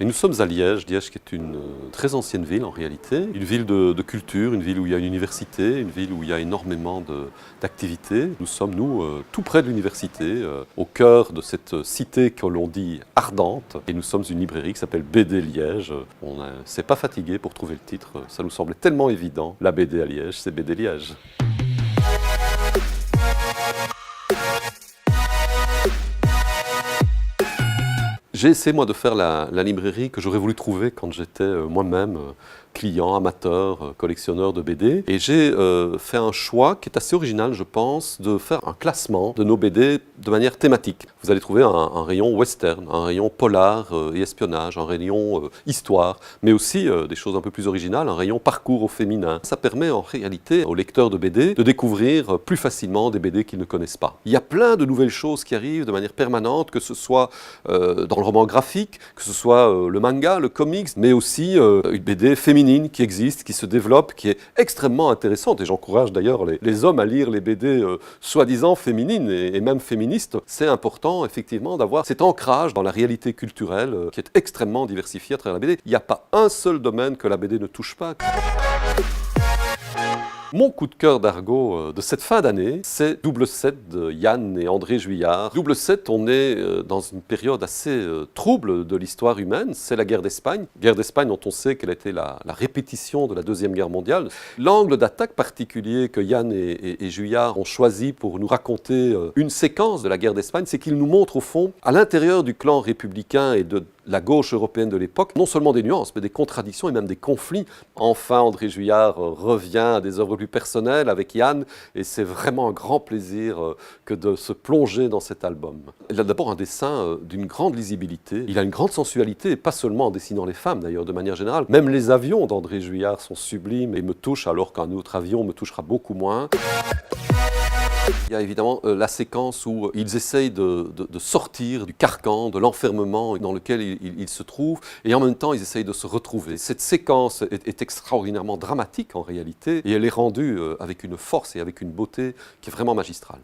Et nous sommes à Liège, Liège qui est une très ancienne ville en réalité, une ville de culture, une ville où il y a une université, une ville où il y a énormément d'activités. Nous sommes, tout près de l'université, au cœur de cette cité que l'on dit ardente. Et nous sommes une librairie qui s'appelle BD Liège. On ne s'est pas fatigué pour trouver le titre, ça nous semblait tellement évident. La BD à Liège, c'est BD Liège. J'ai essayé, moi, de faire la librairie que j'aurais voulu trouver quand j'étais moi-même client, amateur, collectionneur de BD. Et j'ai fait un choix qui est assez original, je pense, de faire un classement de nos BD de manière thématique. Vous allez trouver un rayon western, un rayon polar et espionnage, un rayon histoire, mais aussi des choses un peu plus originales, un rayon parcours au féminin. Ça permet en réalité aux lecteurs de BD de découvrir plus facilement des BD qu'ils ne connaissent pas. Il y a plein de nouvelles choses qui arrivent de manière permanente, que ce soit dans le roman graphique, que ce soit le manga, le comics, mais aussi une BD féminine qui existe, qui se développe, qui est extrêmement intéressante. Et j'encourage d'ailleurs les hommes à lire les BD soi-disant féminines et même féministes. C'est important effectivement d'avoir cet ancrage dans la réalité culturelle qui est extrêmement diversifiée à travers la BD. Il n'y a pas un seul domaine que la BD ne touche pas. Mon coup de cœur d'Argo de cette fin d'année, c'est Double 7 de Yann et André Juillard. Double 7, on est dans une période assez trouble de l'histoire humaine, c'est la guerre d'Espagne. Guerre d'Espagne dont on sait qu'elle était la répétition de la Deuxième Guerre mondiale. L'angle d'attaque particulier que Yann et Juillard ont choisi pour nous raconter une séquence de la guerre d'Espagne, c'est qu'ils nous montrent au fond, à l'intérieur du clan républicain et de la gauche européenne de l'époque, non seulement des nuances, mais des contradictions et même des conflits. Enfin, André Juillard revient à des œuvres plus personnelles avec Yann, et c'est vraiment un grand plaisir que de se plonger dans cet album. Il a d'abord un dessin d'une grande lisibilité, il a une grande sensualité, et pas seulement en dessinant les femmes d'ailleurs, de manière générale. Même les avions d'André Juillard sont sublimes et me touchent, alors qu'un autre avion me touchera beaucoup moins. Il y a évidemment la séquence où ils essayent de sortir du carcan, de l'enfermement dans lequel ils se trouvent, et en même temps ils essayent de se retrouver. Cette séquence est extraordinairement dramatique en réalité, et elle est rendue avec une force et avec une beauté qui est vraiment magistrale.